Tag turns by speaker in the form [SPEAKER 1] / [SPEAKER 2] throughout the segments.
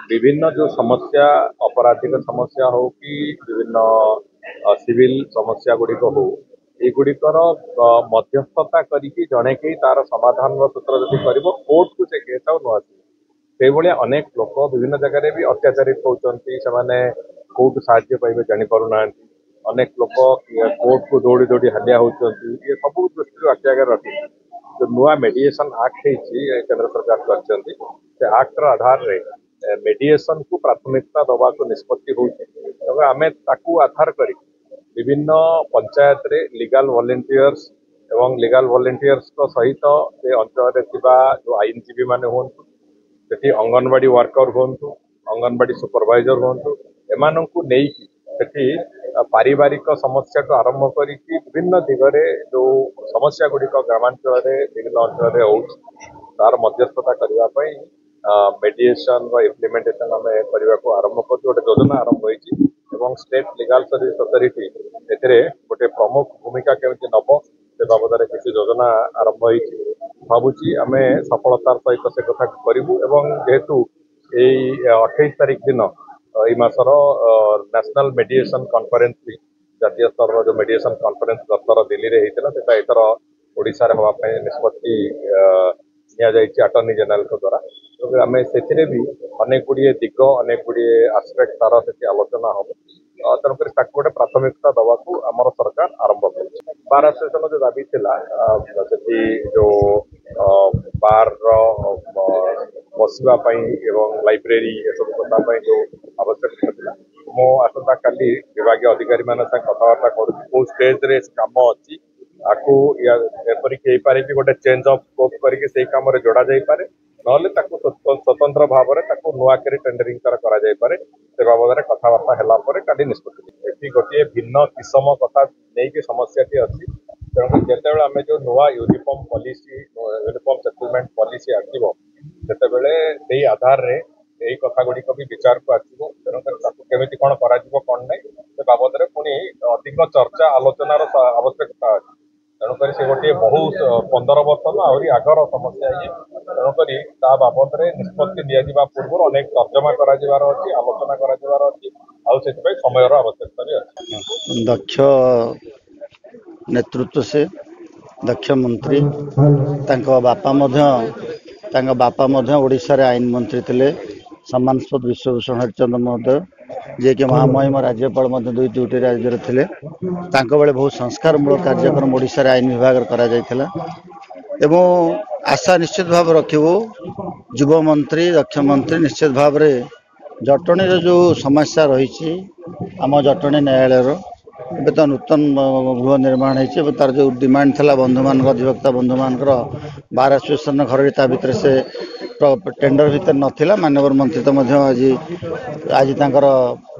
[SPEAKER 1] विभिन्न जो समस्या अपराधिक समस्या हो कि विभिन्न सिविल समस्या गुड़िक हो एगुड़िकर मध्यस्थता करके जड़े कहीं तार समाधान सूत्र जब कर कोर्ट को से केस आउ न से भाया अनेक लोक विभिन्न जगह भी अत्याचारित होती से कोर्ट साहाय्य पाइबे जापार अनेक लोक कोर्ट को दौड़ी दौड़ी हालिया होती ये सब दृष्टि आखि आगे रखी जो नुआ मेडिएशन एक्ट केंद्र सरकार कर आक्टर आधार रे मेडिएशन को प्राथमिकता दवा को निष्पत्ति होती आम आधार कर विभिन्न पंचायत रे लीगल वॉलंटियर्स एवं लीगल वॉलंटियर्स सहित से अंचल जो आईनजीवी माने हूँ सेठी अंगनवाड़ी वर्कर हूँ अंगनवाड़ी सुपरवाइजर हूँ एमानंकु नेइकी सेठी पारिवारिक समस्या को आरंभ करी विभिन्न दिगरे जो समस्या गुड़िक ग्रामांचल विभिन्न अंचल हो तार मध्यस्थता करने मेडिएशन इम्प्लीमेंटेशन आम करने को आरंभ कर गोटे योजना आरंभ हो स्टेट लीगल सर्विस अथॉरिटी ए गोटे प्रमुख भूमिका केମିତି नब से बाबद किसी योजना आरंभ हो भावुची आम सफलतार सहित से कथा करूँ जेहेतु यही 28 तारीख दिन यही मासर नेशनल मेडिएशन कॉन्फ्रेंस भी जातीय स्तर जो मेडिएशन कॉन्फ्रेंस गतर दिल्ली में होता है एथर ओडिशा रे होगा निष्पत्ति अटर्नी जनरल द्वारा तो आम से भी अनेक गुड़िए दिग अनेक गुड़िए आस्पेक्ट तार से आलोचना हम तेणुक गोटे प्राथमिकता दवा को आमर सरकार आरंभ कर बार एसोसिएशन जो दाबी थिला जो बार बसवाई एवं लाइब्रेरी ये सब कथा जो आवश्यकता था मो आसंता काली विभाग अधिकारी मान कथबार्ता करो स्टेज रे काम अच्छी आपको एपरिक पारे कि गोटे चेंज ऑफ स्कोप करके से काम जोड़ा जाई पारे नले स्वतंत्र भाव में नुआकरी टेंडरिंग करा जाई पारे से बाबद कथबार्ता है काली निष्पत्ति ये गोटे भिन्न किसम कथा नहीं समस्याटी अच्छी तेणु जिते आम जो नुआ uniform policy uniform settlement policy आसो से आधार रे यही कथा गुड़िक भी विचार को आसो तेणुक कौन कौन ना से बाबद में पुणी अधिक चर्चा आलोचनार आवश्यकता अच्छी तेणुक से गोटे बहुत 15 वर्ष आहरी आगर समस्या ये तेणुक बाबद में निष्पत्ति दिजा पूर्व अनेक तर्जमा अच्छी आलोचना कर समय आवश्यकता भी अच्छी
[SPEAKER 2] दक्ष नेतृत्व से दक्ष मंत्री बापा ओडिशा रे आईन मंत्री थे सम्मानस्पद विश्वभूषण हरिचंद्र महोदय जे कि महामहिम राज्यपाल दुईटी राज्य थे बेले बहुत संस्कारमूलक कार्यक्रम ओडिशा रे आईन विभाग करा जायथिला एवं आशा निश्चित भाव रखिबू युव मंत्री दक्ष मंत्री निश्चित भाव रे जटणी जो समस्या रही आम जटणी न्यायालय ए तो नूतन गृह निर्माण हो तार जो डिमांड था बंधु मान अधिवक्ता बंधु मान बार एसोसिएशन घर भीतर से टेंडर भीतर नाला माननीय मंत्री तो आज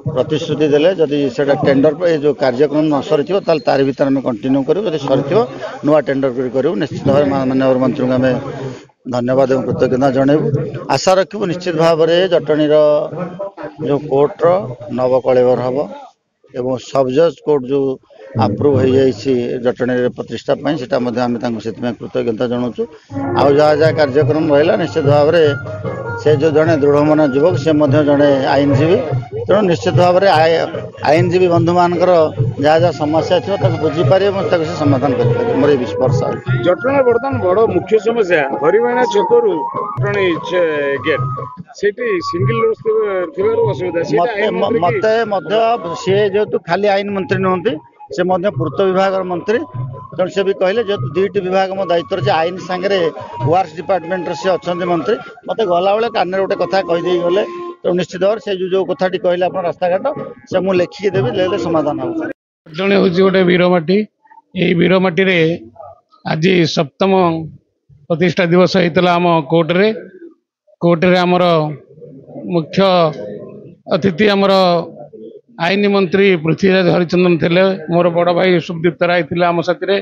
[SPEAKER 2] प्रतिश्रुति देले जदि से टेंडर जो कार्यक्रम न सरी तार भीतर आम कंटिन्यू करूँ जब सरी नुआ टेंडर करूँ निश्चित भाव माननीय मंत्री को आम धन्यवाद और कृतज्ञता जनइबू आशा रखू निश्चित भाव में जटणी जो कोर्टर नवकलेवर हम एवं सब जज कोर्ट जो अप्रूव हो जटणी प्रतिष्ठा आम कृतज्ञता जनाऊँ आउ जहाँ जहाँ कार्यक्रम रहा निश्चित भाव में से जो जड़े दृढ़ युवक से जड़े आईनजीवी तेणु निश्चित भाव में आईनजीवी बंधु मान जहाँ जहाँ समस्या थी बुझीपारे से समाधान कर मोर विश्वास
[SPEAKER 3] जटना बर्तमान बड़ मुख्य समस्या हरिवाणा छकरू जटणी गेट सिंगल
[SPEAKER 2] मत सी जेहेतु खाली आईन मंत्री नुहति से पूर्त विभाग मंत्री तेणु से भी कहले जेहतु दुईटी विभाग मो दायित्व आईन सांगे वर्क्स डिपार्टमेंट से अच्छा मंत्री मत गला बेले कान गोटे कथा कहीदे गले तो निश्चित भाव से जो कथाटी कहले आप रास्ताघाट से मुझे लिखिकी देवी ले समाधान हम
[SPEAKER 4] जड़े हूँ गोटे वीरमाटी यही वीरमाटी रे आज सप्तम प्रतिष्ठा दिवस होता आम कोर्टे आमर मुख्य अतिथि आमर आईन मंत्री पृथ्वीराज हरिचंदन थे मोर बड़ भाई सुदीप्त राय थे आम साथी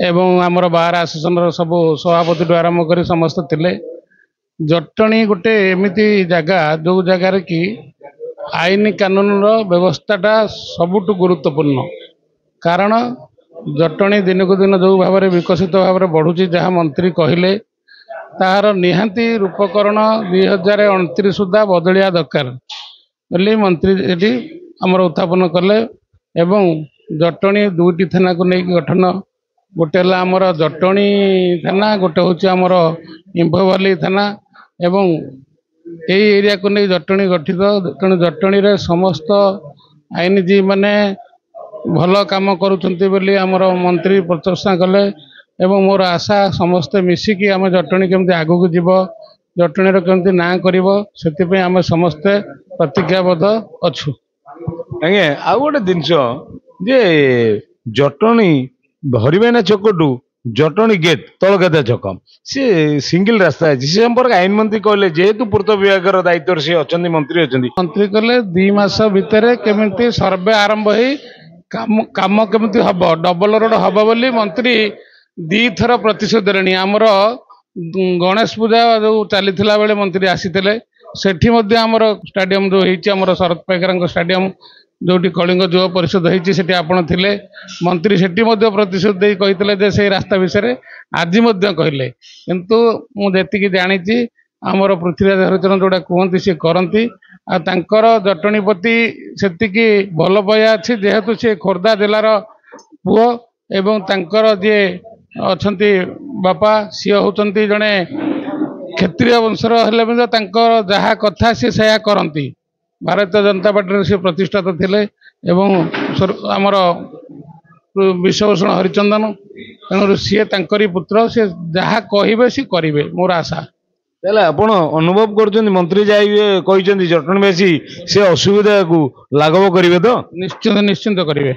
[SPEAKER 4] एवं आमर बार आसोसिएशन सब सभापति ठूँ आरंभ कर समस्त थे जटणी गोटे एमती जगह जो जगार कि आईन कानून व्यवस्थाटा सबुठ गुरुत्वपूर्ण कारण जटणी दिन को दिन जो भाव में विकसित भाव में बढ़ुची जहाँ मंत्री कहले ତାହାର ନିହାତି ରୂପକରଣ 2029 ସୁଦ୍ଧା ବଦଳିବା ଦରକାର ବୋଲି ମନ୍ତ୍ରୀ ଏଠି ଆମର ଉତ୍ଥାପନ କଲେ। ଏବଂ ଜଟଣୀ 2ଟି ଥାନାକୁ ନେଇକି ଗଠନ, ଗୋଟେ ହେଲା ଆମର ଜଟଣୀ ଥାନା, ଗୋଟେ ହେଉଛି ଆମର ଇମ୍ଫୋଭାଲି ଥାନା। ଏବଂ এই ଏରିଆକୁ ନେଇ ଜଟଣୀ ଗଠିତ। ତେଣୁ ଜଟଣୀରେ ସମସ୍ତ ଆଇନଜୀବୀ ମାନେ ଭଲ କାମ କରୁଛନ୍ତି ବୋଲି ଆମର ମନ୍ତ୍ରୀ ପ୍ରଶଂସା କଲେ। ଏବଂ ମୋର ଆଶା ସମସ୍ତେ ମିଶିକି ଆମେ ଜଟଣୀ କେମିତି ଆଗକୁ ଯିବ, ଜଟଣୀର କେମିତି ନାଁ କରିବ, ସେଥିପାଇଁ ଆମେ ସମସ୍ତେ ପ୍ରତିଜ୍ଞାବଦ୍ଧ ଅଛୁ।
[SPEAKER 3] ଆଜ୍ଞା ଆଉ ଗୋଟେ ଜିନିଷ ଯେ ଜଟଣୀ ହରିଭାଇନା ଛକଠୁ ଜଟଣୀ ଗେଟ୍ ତଳକାଦା ଛକ ସେ ସିଙ୍ଗଲ ରାସ୍ତା ଅଛି, ସେ ସମ୍ପର୍କ ଆଇନ ମନ୍ତ୍ରୀ କହିଲେ ଯେହେତୁ ପୂର୍ତ୍ତ ବିଭାଗର ଦାୟିତ୍ୱରେ ସେ ଅଛନ୍ତି, ମନ୍ତ୍ରୀ ଅଛନ୍ତି।
[SPEAKER 4] ମନ୍ତ୍ରୀ କହିଲେ 2 ମାସ ଭିତରେ କେମିତି ସର୍ଭେ ଆରମ୍ଭ ହେଇ କାମ କେମିତି ହବ, ଡବଲ ରୋଡ୍ ହବ ବୋଲି ମନ୍ତ୍ରୀ 2 ଥର ପ୍ରତିଶ୍ରୁତି ଦେଲେଣି। ଆମର ଗଣେଶ ପୂଜା ଯୋଉ ଚାଲିଥିଲା ବେଳେ ମନ୍ତ୍ରୀ ଆସିଥିଲେ, ସେଠି ମଧ୍ୟ ଆମର ଷ୍ଟାଡିୟମ ଯୋଉ ହେଇଛି ଆମର ଶରତ ପାଇକରାଙ୍କ ଷ୍ଟାଡିୟମ ଯୋଉଠି କଳିଙ୍ଗ ଯୁବ ପରିଷଦ ହେଇଛି, ସେଠି ଆପଣ ଥିଲେ ମନ୍ତ୍ରୀ, ସେଠି ମଧ୍ୟ ପ୍ରତିଶ୍ରୁତି ଦେଇ କହିଥିଲେ ଯେ ସେଇ ରାସ୍ତା ବିଷୟରେ ଆଜି ମଧ୍ୟ କହିଲେ। କିନ୍ତୁ ମୁଁ ଯେତିକି ଜାଣିଛି ଆମର ପୃଥ୍ୱୀରାଜ ହରିଚରଣ ଯୋଉଟା କୁହନ୍ତି ସେ କରନ୍ତି। ଆଉ ତାଙ୍କର ଜଟଣୀ ପ୍ରତି ସେତିକି ଭଲ ପାଇବା ଅଛି ଯେହେତୁ ସେ ଖୋର୍ଦ୍ଧା ଜିଲ୍ଲାର ପୁଅ ଏବଂ ତାଙ୍କର ଯିଏ ଅଛନ୍ତି ବାପା ସିଏ ହେଉଛନ୍ତି ଜଣେ କ୍ଷତ୍ରିୟ ବଂଶର ହେଲେ ମଧ୍ୟ ତାଙ୍କର ଯାହା କଥା ସେ ସେୟା କରନ୍ତି। ଭାରତୀୟ ଜନତା ପାର୍ଟିରେ ସେ ପ୍ରତିଷ୍ଠାତା ଥିଲେ ଏବଂ ଆମର ବିଶ୍ୱଭୂଷଣ ହରିଚନ୍ଦନ, ତେଣୁ ସିଏ ତାଙ୍କରି ପୁତ୍ର, ସେ ଯାହା କହିବେ ସେ କରିବେ, ମୋର ଆଶା।
[SPEAKER 3] ତାହେଲେ ଆପଣ ଅନୁଭବ କରୁଛନ୍ତି ମନ୍ତ୍ରୀ ଯାଇ କହିଛନ୍ତି ଜଟଣୀବାସୀ ସେ ଅସୁବିଧାକୁ ଲାଘବ କରିବେ ତ?
[SPEAKER 4] ନିଶ୍ଚିନ୍ତ କରିବେ।